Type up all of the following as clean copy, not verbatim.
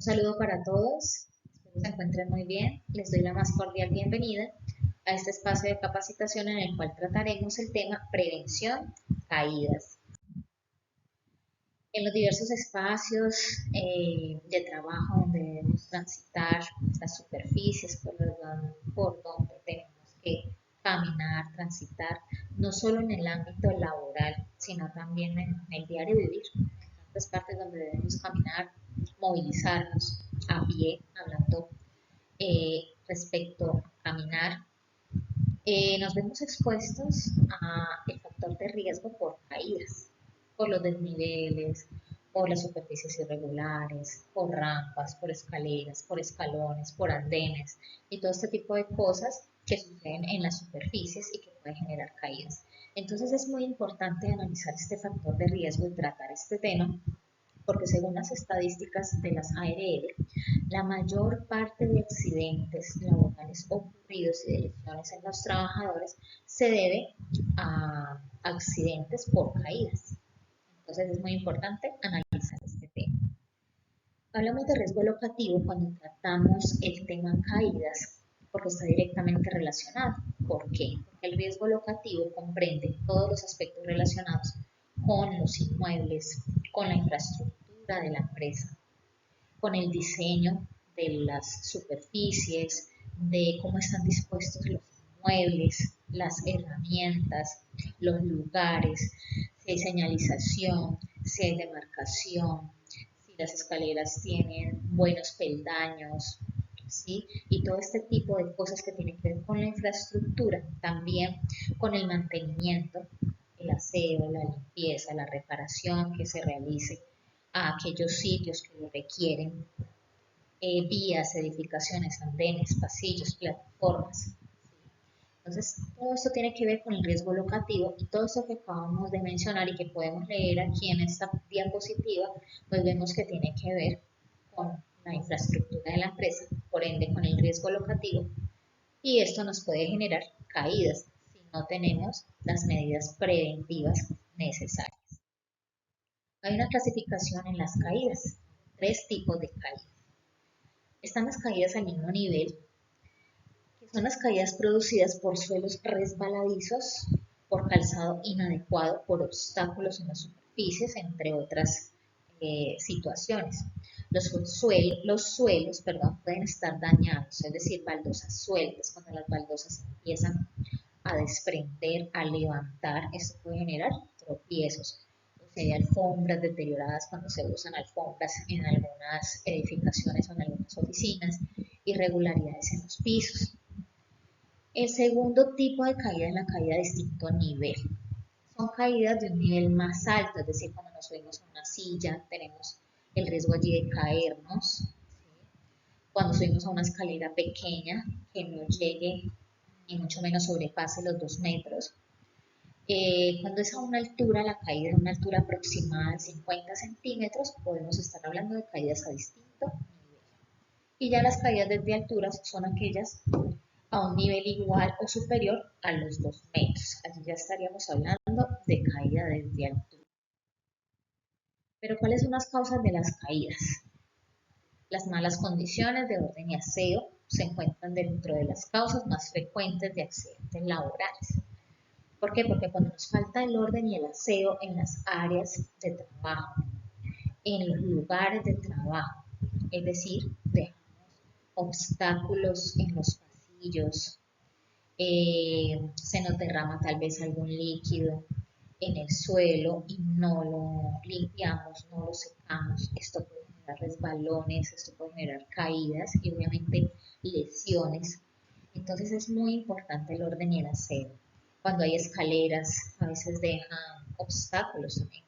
saludo para todos, espero se encuentren muy bien. Les doy la más cordial bienvenida a este espacio de capacitación en el cual trataremos el tema prevención caídas. En los diversos espacios de trabajo donde debemos transitar las superficies por donde tenemos que caminar, transitar, no solo en el ámbito laboral, sino también en el diario vivir, en tantas partes donde debemos caminar, movilizarnos a pie, hablando respecto a caminar, nos vemos expuestos al factor de riesgo por caídas, por los desniveles, por las superficies irregulares, por rampas, por escaleras, por escalones, por andenes y todo este tipo de cosas que suceden en las superficies y que pueden generar caídas. Entonces es muy importante analizar este factor de riesgo y tratar este tema porque según las estadísticas de las ARL, la mayor parte de accidentes laborales ocurridos y de lesiones en los trabajadores se debe a accidentes por caídas. Entonces es muy importante analizar este tema. Hablamos de riesgo locativo cuando tratamos el tema caídas porque está directamente relacionado. ¿Por qué? Porque el riesgo locativo comprende todos los aspectos relacionados con los inmuebles, con la infraestructura de la empresa, con el diseño de las superficies, de cómo están dispuestos los inmuebles, las herramientas, los lugares, si hay señalización, si hay demarcación, si las escaleras tienen buenos peldaños, ¿sí? Y todo este tipo de cosas que tienen que ver con la infraestructura, también con el mantenimiento, el aseo, la limpieza, la reparación que se realice a aquellos sitios que lo requieren, vías, edificaciones, andenes, pasillos, plataformas. Entonces, todo esto tiene que ver con el riesgo locativo y todo eso que acabamos de mencionar y que podemos leer aquí en esta diapositiva, pues vemos que tiene que ver con la infraestructura de la empresa, por ende con el riesgo locativo, y esto nos puede generar caídas si no tenemos las medidas preventivas necesarias. Hay una clasificación en las caídas, tres tipos de caídas. Están las caídas al mismo nivel, que son las caídas producidas por suelos resbaladizos, por calzado inadecuado, por obstáculos en las superficies, entre otras situaciones. Los suelos pueden estar dañados, es decir, baldosas sueltas, cuando las baldosas empiezan a desprender, a levantar, esto puede generar tropiezos. Si hay alfombras deterioradas cuando se usan alfombras en algunas edificaciones o en algunas oficinas, irregularidades en los pisos. El segundo tipo de caída es la caída de distinto nivel. Son caídas de un nivel más alto, es decir, cuando nos subimos a una silla tenemos el riesgo allí de caernos, ¿sí? Cuando subimos a una escalera pequeña que no llegue ni mucho menos sobrepase los 2 metros. Cuando es a una altura, la caída es a una altura aproximada de 50 centímetros, podemos estar hablando de caídas a distinto nivel. Y ya las caídas desde alturas son aquellas a un nivel igual o superior a los 2 metros. Allí ya estaríamos hablando de caída desde altura. Pero ¿cuáles son las causas de las caídas? Las malas condiciones de orden y aseo se encuentran dentro de las causas más frecuentes de accidentes laborales. ¿Por qué? Porque cuando nos falta el orden y el aseo en las áreas de trabajo, en los lugares de trabajo, es decir, dejamos obstáculos en los pasillos, se nos derrama tal vez algún líquido en el suelo y no lo limpiamos, no lo secamos, esto puede generar resbalones, esto puede generar caídas y obviamente lesiones. Entonces es muy importante el orden y el aseo. Cuando hay escaleras, a veces dejan obstáculos también,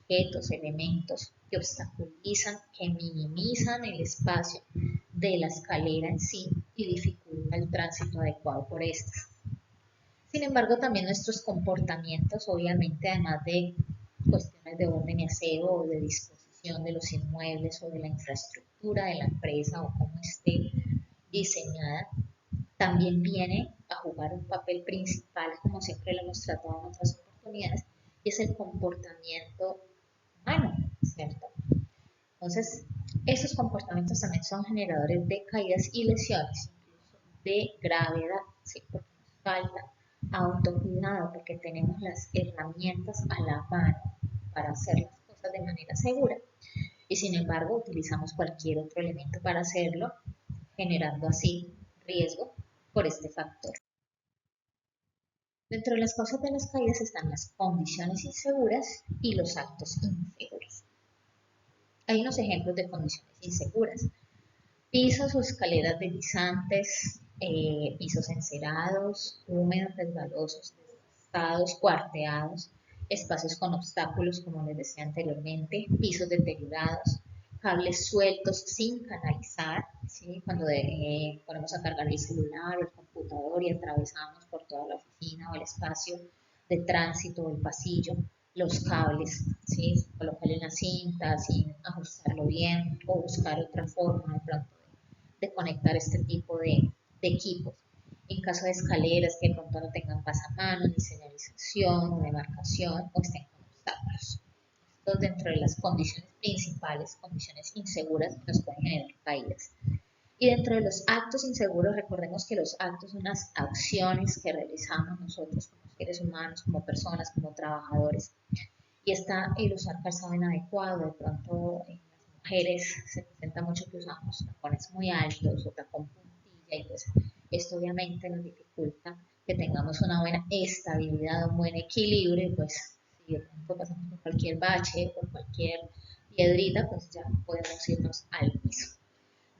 objetos, elementos que obstaculizan, que minimizan el espacio de la escalera en sí y dificulta el tránsito adecuado por estas. Sin embargo, también nuestros comportamientos, obviamente, además de cuestiones de orden y aseo o de disposición de los inmuebles o de la infraestructura de la empresa o cómo esté diseñada, también viene a jugar un papel principal, como siempre lo hemos tratado en otras oportunidades, y es el comportamiento humano, ¿cierto? Entonces, Estos comportamientos también son generadores de caídas y lesiones, incluso de gravedad, ¿sí? Porque nos falta autocuidado, porque tenemos las herramientas a la mano para hacer las cosas de manera segura y sin embargo utilizamos cualquier otro elemento para hacerlo, generando así riesgo por este factor. Dentro de las causas de las caídas están las condiciones inseguras y los actos inseguros. Hay unos ejemplos de condiciones inseguras: pisos o escaleras deslizantes, pisos encerados, húmedos, resbalosos, desgastados, cuarteados, espacios con obstáculos, como les decía anteriormente, pisos deteriorados, cables sueltos sin canalizar, ¿sí? Cuando ponemos a cargar el celular o el computador y atravesamos por toda la oficina o el espacio de tránsito o el pasillo, los cables, ¿sí? Colocarle una cinta sin ajustarlo bien o buscar otra forma de pronto de conectar este tipo de equipos. En caso de escaleras que de pronto no tengan pasamanos, ni señalización, ni demarcación o estén con obstáculos. Esto dentro de las condiciones principales, condiciones inseguras que nos pueden generar caídas. Y dentro de los actos inseguros, recordemos que los actos son las acciones que realizamos nosotros como seres humanos, como personas, como trabajadores. Y está el usar calzado inadecuado, de pronto en las mujeres se presenta mucho que usamos tacones muy altos o tacón puntilla y pues esto obviamente nos dificulta que tengamos una buena estabilidad, un buen equilibrio y pues si de pronto pasamos por cualquier bache, por cualquier piedrita, pues ya podemos irnos al piso.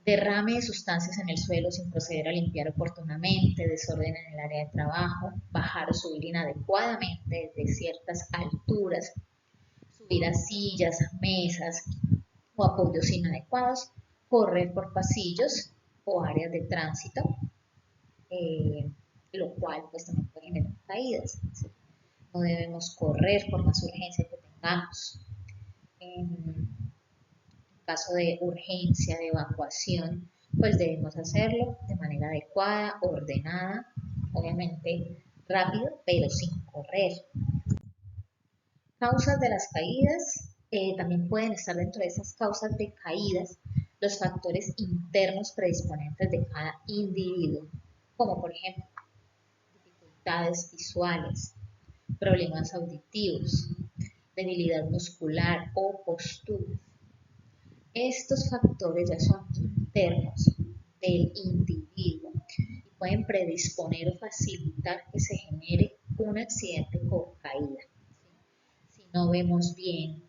Derrame de sustancias en el suelo sin proceder a limpiar oportunamente, desorden en el área de trabajo, bajar o subir inadecuadamente desde ciertas alturas, subir a sillas, mesas o apoyos inadecuados, correr por pasillos o áreas de tránsito, lo cual pues también puede generar caídas, ¿sí? No debemos correr por más urgencia que tengamos. En caso de urgencia, de evacuación, pues debemos hacerlo de manera adecuada, ordenada, obviamente rápido, pero sin correr. Causas de las caídas, también pueden estar dentro de esas causas de caídas los factores internos predisponentes de cada individuo, como por ejemplo dificultades visuales, problemas auditivos, debilidad muscular o postura. Estos factores ya son internos del individuo y pueden predisponer o facilitar que se genere un accidente por caída. Si no vemos bien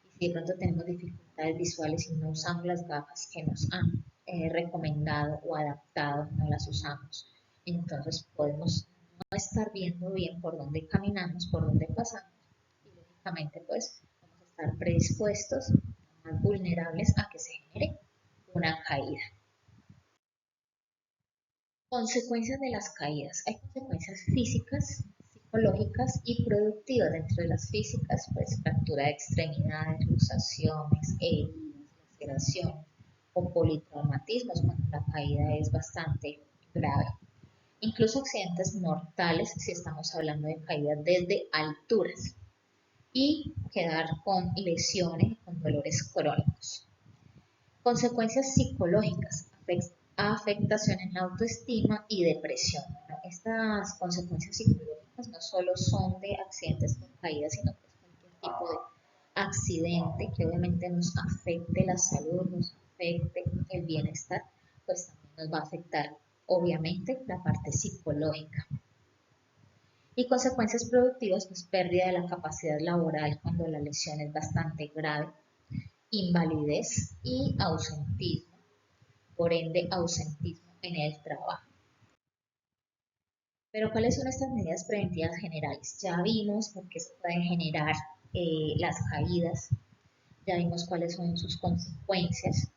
y si de pronto tenemos dificultades visuales y no usamos las gafas que nos han recomendado o adaptado, no las usamos, entonces podemos no estar viendo bien por dónde caminamos, por dónde pasamos y lógicamente pues vamos a estar predispuestos, más vulnerables a que se genere una caída. Consecuencias de las caídas. Hay consecuencias físicas, psicológicas y productivas. Dentro de las físicas, pues fractura de extremidades, luxaciones, heridas, laceraciones o politraumatismos cuando la caída es bastante grave. Incluso accidentes mortales si estamos hablando de caídas desde alturas y quedar con lesiones, con dolores crónicos. Consecuencias psicológicas, afectación en la autoestima y depresión. Bueno, estas consecuencias psicológicas no solo son de accidentes con caídas, sino que es cualquier tipo de accidente que obviamente nos afecte la salud, nos afecte el bienestar, pues también nos va a afectar obviamente la parte psicológica. Y consecuencias productivas, pues pérdida de la capacidad laboral cuando la lesión es bastante grave, invalidez y ausentismo, por ende ausentismo en el trabajo. Pero ¿cuáles son estas medidas preventivas generales? Ya vimos por qué se pueden generar las caídas, ya vimos cuáles son sus consecuencias.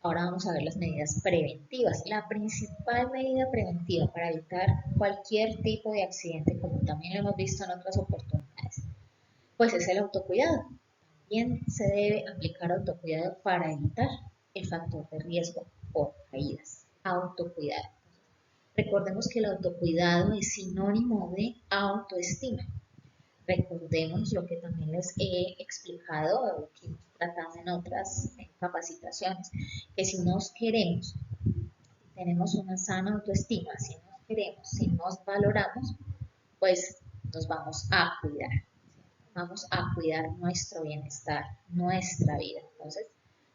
Ahora vamos a ver las medidas preventivas. La principal medida preventiva para evitar cualquier tipo de accidente, como también lo hemos visto en otras oportunidades, pues es el autocuidado. También se debe aplicar autocuidado para evitar el factor de riesgo por caídas. Autocuidado. Recordemos que el autocuidado es sinónimo de autoestima. Recordemos lo que también les he explicado, lo que hemos tratado en otras capacitaciones, que si nos queremos, tenemos una sana autoestima, si nos queremos, si nos valoramos, pues nos vamos a cuidar. Vamos a cuidar nuestro bienestar, nuestra vida. Entonces,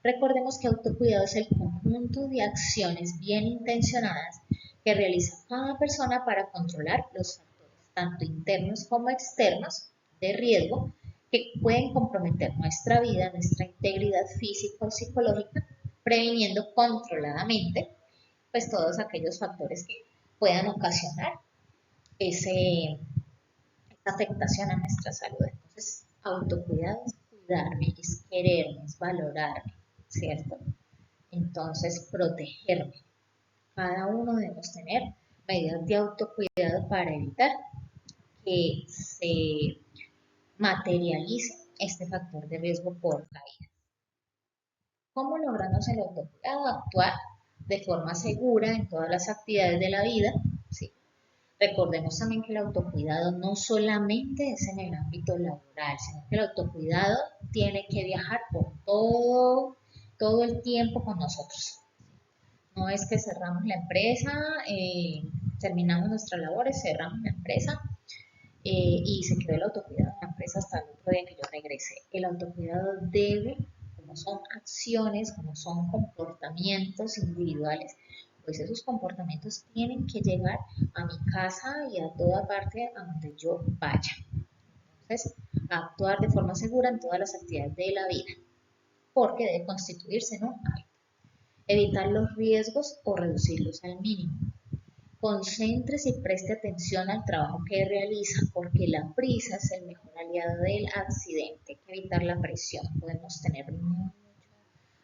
recordemos que autocuidado es el conjunto de acciones bien intencionadas que realiza cada persona para controlar los factores, tanto internos como externos, de riesgo que pueden comprometer nuestra vida, nuestra integridad física o psicológica, previniendo controladamente pues todos aquellos factores que puedan ocasionar ese, esa afectación a nuestra salud. Entonces, autocuidado es cuidarme, es quererme, es valorarme, ¿cierto? Entonces, protegerme. Cada uno debemos tener medidas de autocuidado para evitar que se materialice este factor de riesgo por caída. ¿Cómo logramos el autocuidado? Actuar de forma segura en todas las actividades de la vida, ¿sí? Recordemos también que el autocuidado no solamente es en el ámbito laboral, sino que el autocuidado tiene que viajar por todo el tiempo con nosotros. No es que cerramos la empresa, terminamos nuestras labores, cerramos la empresa y se quedó el autocuidado en la empresa hasta el otro día que yo regrese. El autocuidado debe, como son acciones, como son comportamientos individuales, pues esos comportamientos tienen que llegar a mi casa y a toda parte a donde yo vaya. Entonces, actuar de forma segura en todas las actividades de la vida, porque debe constituirse en un hábito. Evitar los riesgos o reducirlos al mínimo. Concéntrese y preste atención al trabajo que realiza, porque la prisa es el mejor aliado del accidente. Hay que evitar la presión. Podemos tener mucho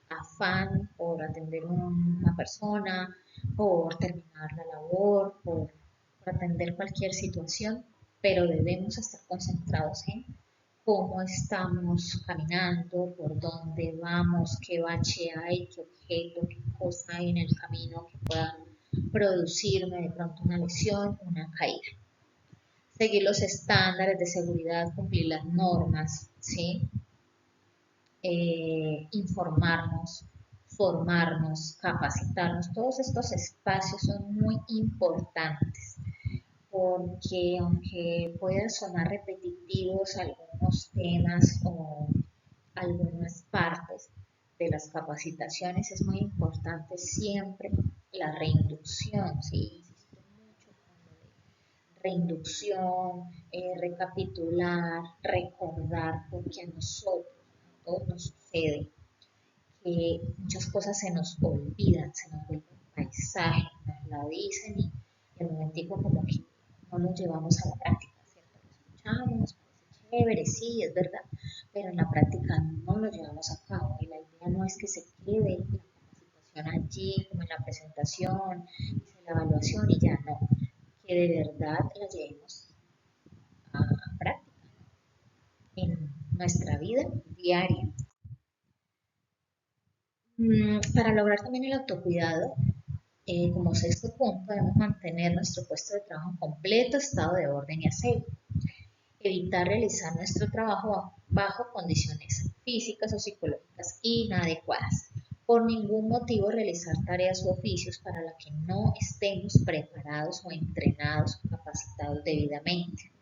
afán por atender a una persona, por terminar la labor, por atender cualquier situación, pero debemos estar concentrados en cómo estamos caminando, por dónde vamos, qué bache hay, qué objeto, qué cosa hay en el camino que pueda producirme de pronto una lesión, una caída. Seguir los estándares de seguridad, cumplir las normas, ¿sí? Informarnos, formarnos, capacitarnos, todos estos espacios son muy importantes porque aunque puedan sonar repetitivos algunos temas o algunas partes de las capacitaciones, es muy importante siempre la reinducción, ¿sí? Insisto mucho con lo de reinducción, recapitular, recordar, porque a nosotros, a todos nos sucede que muchas cosas se nos olvidan, se nos vuelve un paisaje, nos la dicen y el momentico como que no lo llevamos a la práctica, ¿cierto? Lo escuchamos, nos parece chévere, sí, es verdad, pero en la práctica no lo llevamos a cabo y la idea no es que se quede la capacitación allí, como en la presentación, hice la evaluación y ya no, que de verdad la llevemos a práctica en nuestra vida diaria. Para lograr también el autocuidado, como sexto punto, debemos mantener nuestro puesto de trabajo en completo estado de orden y aseo. Evitar realizar nuestro trabajo bajo condiciones físicas o psicológicas inadecuadas. Por ningún motivo realizar tareas u oficios para las que no estemos preparados o entrenados o capacitados debidamente.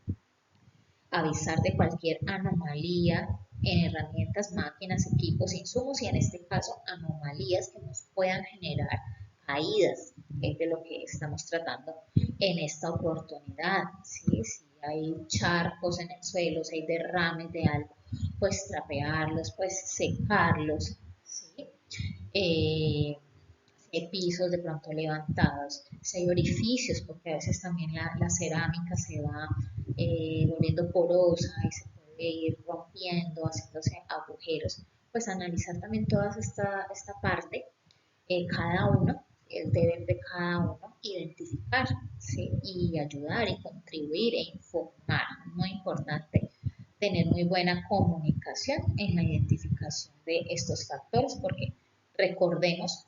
Avisar de cualquier anomalía en herramientas, máquinas, equipos, insumos y en este caso anomalías que nos puedan generar caídas, que es de lo que estamos tratando en esta oportunidad. ¿Sí? Si hay charcos en el suelo, si hay derrames de algo, pues trapearlos, pues secarlos. ¿Sí? Eh, si hay pisos de pronto levantados, si hay orificios, porque a veces también la cerámica se va volviendo porosa y se puede ir rompiendo, haciéndose agujeros, pues analizar también toda esta parte, cada uno, el deber de cada uno, identificar, ¿sí? Y ayudar y contribuir e informar. Muy importante tener muy buena comunicación en la identificación de estos factores, porque recordemos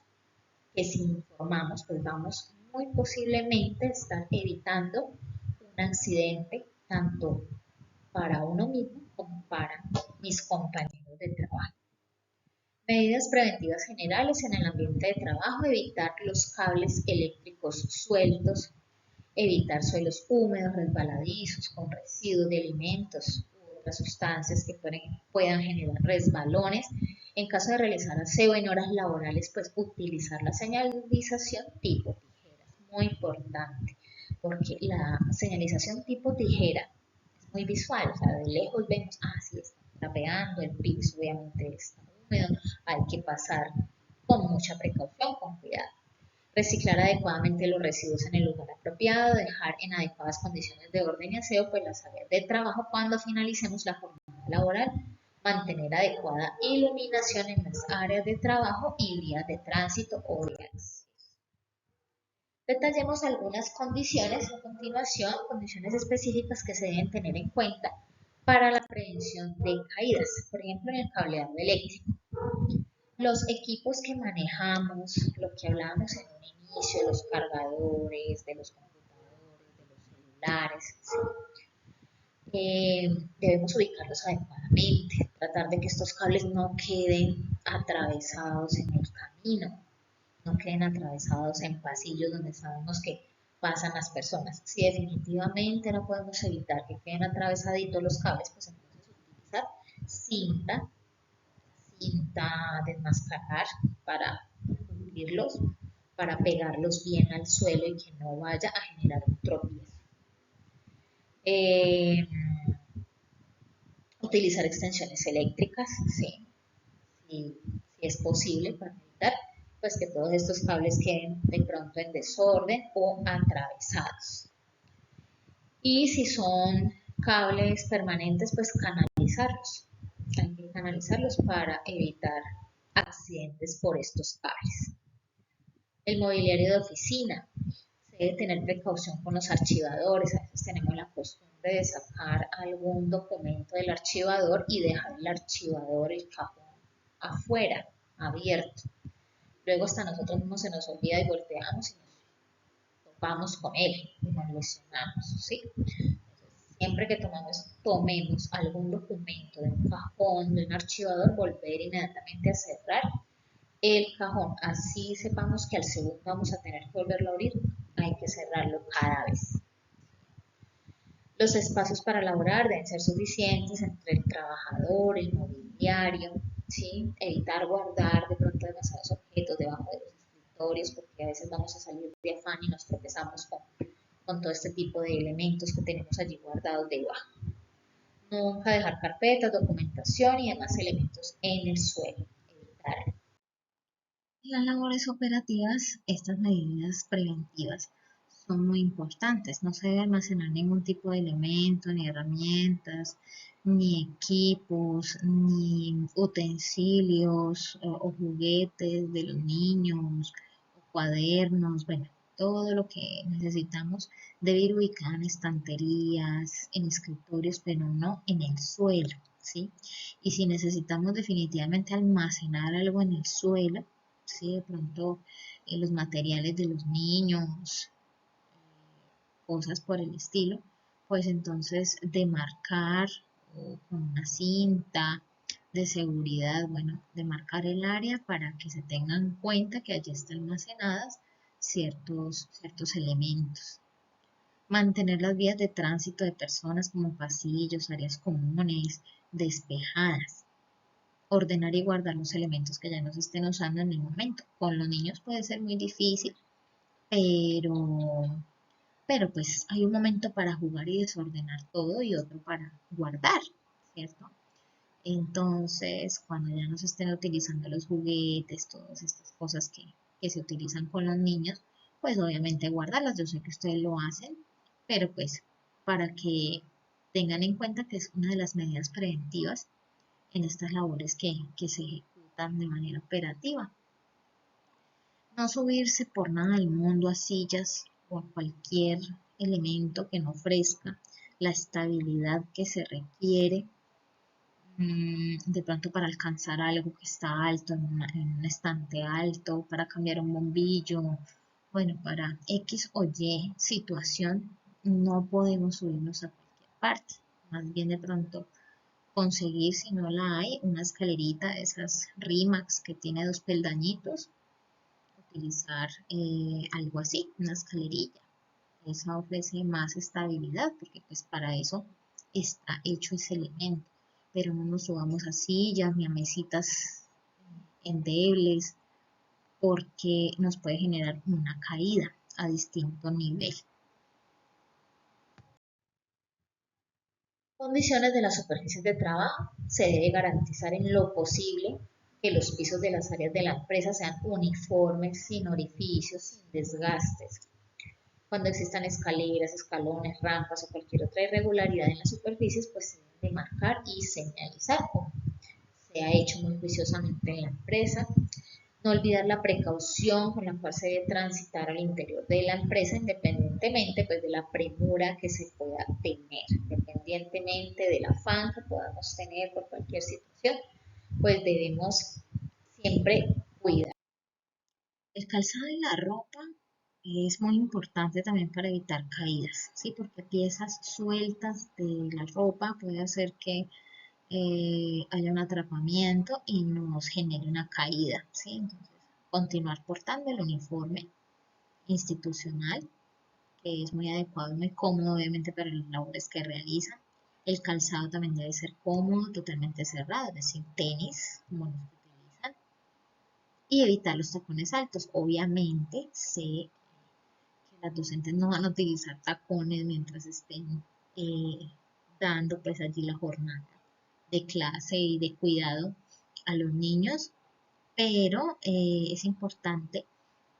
que si informamos, pues vamos muy posiblemente a estar evitando un accidente tanto para uno mismo como para mis compañeros de trabajo. Medidas preventivas generales en el ambiente de trabajo: evitar los cables eléctricos sueltos, evitar suelos húmedos, resbaladizos, con residuos de alimentos u otras sustancias que puedan generar resbalones. En caso de realizar aseo en horas laborales, pues utilizar la señalización tipo tijera. Es muy importante porque la señalización tipo tijera es muy visual, o sea, de lejos vemos, sí, está trapeando, el piso obviamente está húmedo, hay que pasar con mucha precaución, con cuidado. Reciclar adecuadamente los residuos en el lugar apropiado, dejar en adecuadas condiciones de orden y aseo pues las áreas de trabajo cuando finalicemos la jornada laboral, mantener adecuada iluminación en las áreas de trabajo y vías de tránsito o de acceso. Detallemos algunas condiciones a continuación, condiciones específicas que se deben tener en cuenta para la prevención de caídas, por ejemplo en el cableado eléctrico. Los equipos que manejamos, lo que hablábamos en un inicio, los cargadores, de los computadores, de los celulares, ¿sí? Debemos ubicarlos adecuadamente, tratar de que estos cables no queden atravesados en el camino, no queden atravesados en pasillos donde sabemos que pasan las personas. Si definitivamente no podemos evitar que queden atravesaditos los cables, pues entonces utilizar cinta desmascarar para cubrirlos, para pegarlos bien al suelo y que no vaya a generar un tropiezo. Utilizar extensiones eléctricas, sí, si es posible, para evitar pues que todos estos cables queden de pronto en desorden o atravesados. Y si son cables permanentes, pues canalizarlos. Hay que canalizarlos para evitar accidentes por estos cables. El mobiliario de oficina. Se debe tener precaución con los archivadores. A veces tenemos la costumbre de sacar algún documento del archivador y dejar el archivador, el cajón, afuera, abierto. Luego hasta nosotros mismos se nos olvida y volteamos y nos topamos con él y nos lesionamos, ¿sí? Siempre que tomemos algún documento de un cajón, de un archivador, volver inmediatamente a cerrar el cajón. Así sepamos que al segundo vamos a tener que volverlo a abrir, hay que cerrarlo cada vez. Los espacios para laborar deben ser suficientes entre el trabajador, el mobiliario, ¿sí? Evitar guardar de pronto demasiados objetos debajo de los escritorios, porque a veces vamos a salir de afán y nos tropezamos con todo este tipo de elementos que tenemos allí guardados debajo. Nunca dejar carpetas, documentación y demás elementos en el suelo. Evitar. En las labores operativas, estas medidas preventivas son muy importantes. No se debe almacenar ningún tipo de elemento, ni herramientas, ni equipos, ni utensilios o juguetes de los niños, o cuadernos, bueno, todo lo que necesitamos debe ir ubicado en estanterías, en escritorios, pero no en el suelo, ¿sí? Y si necesitamos definitivamente almacenar algo en el suelo, ¿sí? De pronto los materiales de los niños, cosas por el estilo, pues entonces demarcar con una cinta de seguridad, bueno, demarcar el área para que se tengan en cuenta que allí están almacenadas ciertos elementos. Mantener las vías de tránsito de personas como pasillos, áreas comunes, despejadas. Ordenar y guardar los elementos que ya no se estén usando en el momento. Con los niños puede ser muy difícil, pero, pero pues hay un momento para jugar y desordenar todo y otro para guardar, ¿cierto? Entonces, cuando ya no se estén utilizando los juguetes, todas estas cosas que se utilizan con los niños, pues obviamente guardarlas. Yo sé que ustedes lo hacen, pero pues para que tengan en cuenta que es una de las medidas preventivas en estas labores que se ejecutan de manera operativa. No subirse por nada del mundo a sillas o a cualquier elemento que no ofrezca la estabilidad que se requiere de pronto para alcanzar algo que está alto, en un estante alto, para cambiar un bombillo, bueno, para X o Y situación no podemos subirnos a cualquier parte, más bien de pronto conseguir, si no la hay, una escalerita de esas Rimax que tiene 2 peldañitos, utilizar algo así, una escalerilla. Esa ofrece más estabilidad porque pues para eso está hecho ese elemento, pero no nos subamos a sillas ni a mesitas endebles porque nos puede generar una caída a distinto nivel. Condiciones de las superficies de trabajo. Se debe garantizar en lo posible que los pisos de las áreas de la empresa sean uniformes, sin orificios, sin desgastes. Cuando existan escaleras, escalones, rampas o cualquier otra irregularidad en las superficies, pues se deben de marcar y señalizar como se ha hecho muy juiciosamente en la empresa. No olvidar la precaución con la cual se debe transitar al interior de la empresa, independientemente pues, de la premura que se pueda tener, independientemente del afán que podamos tener por cualquier situación, pues debemos siempre cuidar. El calzado y la ropa es muy importante también para evitar caídas, ¿sí? Porque piezas sueltas de la ropa puede hacer que haya un atrapamiento y nos genere una caída, ¿sí? Entonces, continuar portando el uniforme institucional, que es muy adecuado y muy cómodo, obviamente, para las labores que realizan. El calzado también debe ser cómodo, totalmente cerrado, es decir, tenis, como los que utilizan, y evitar los tacones altos. Obviamente, sé que las docentes no van a utilizar tacones mientras estén dando pues allí la jornada de clase y de cuidado a los niños, pero es importante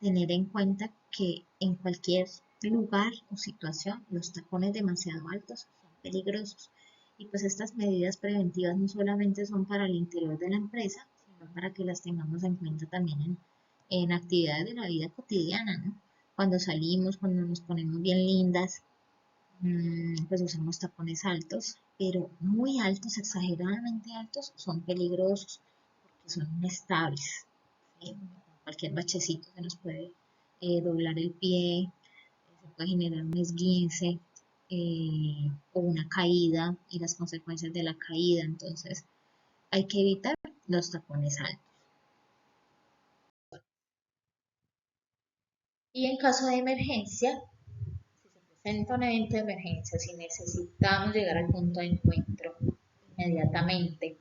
tener en cuenta que en cualquier lugar o situación los tacones demasiado altos son peligrosos y pues estas medidas preventivas no solamente son para el interior de la empresa, sino para que las tengamos en cuenta también en actividades de la vida cotidiana, ¿no? Cuando salimos, cuando nos ponemos bien lindas, pues usamos tacones altos, pero muy altos, exageradamente altos, son peligrosos porque son inestables, ¿sí? Cualquier bachecito se nos puede doblar el pie, se puede generar un esguince o una caída y las consecuencias de la caída. Entonces hay que evitar los tacones altos. Y en caso de emergencia, si se presenta un evento de emergencia, si necesitamos llegar al punto de encuentro inmediatamente,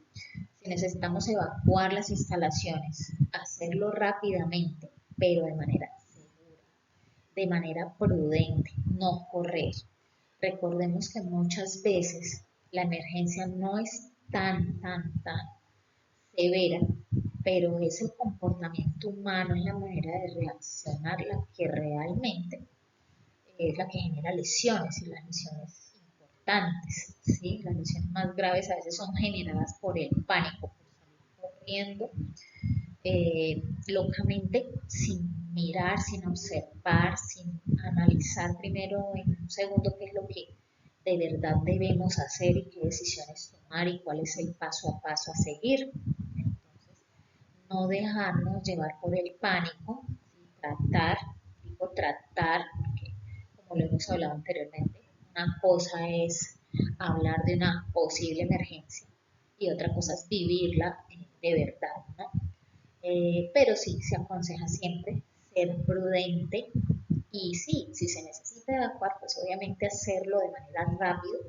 si necesitamos evacuar las instalaciones, hacerlo rápidamente, pero de manera segura, de manera prudente, no correr. Recordemos que muchas veces la emergencia no es tan severa, pero es el comportamiento humano y la manera de reaccionar la que realmente es la que genera lesiones y las lesiones importantes, ¿sí? Las lesiones más graves a veces son generadas por el pánico, por salir corriendo locamente sin mirar, sin observar, sin analizar primero en un segundo qué es lo que de verdad debemos hacer y qué decisiones tomar y cuál es el paso a paso a seguir. Entonces, no dejarnos llevar por el pánico, ¿sí? Tratar, porque como lo hemos hablado anteriormente, una cosa es hablar de una posible emergencia y otra cosa es vivirla de verdad, ¿no? Pero sí, se aconseja siempre ser prudente y sí, si se necesita evacuar, pues obviamente hacerlo de manera rápida,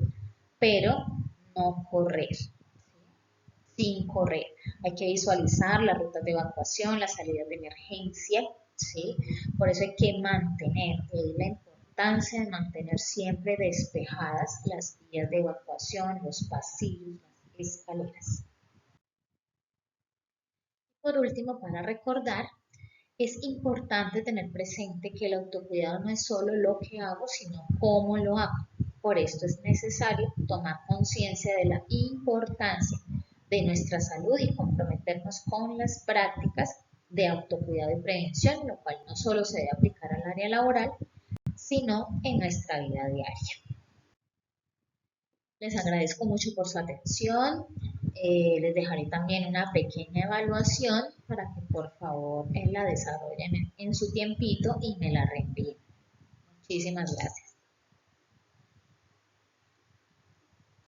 pero no correr, ¿sí? Sin correr. Hay que visualizar las rutas de evacuación, las salidas de emergencia, ¿sí? Por eso hay que mantener, la importancia de mantener siempre despejadas las vías de evacuación, los pasillos, las escaleras. Por último, para recordar, es importante tener presente que el autocuidado no es solo lo que hago, sino cómo lo hago. Por esto es necesario tomar conciencia de la importancia de nuestra salud y comprometernos con las prácticas de autocuidado y prevención, lo cual no solo se debe aplicar al área laboral, sino en nuestra vida diaria. Les agradezco mucho por su atención. Les dejaré también una pequeña evaluación para que por favor la desarrollen en su tiempito y me la reenvíen. Muchísimas gracias.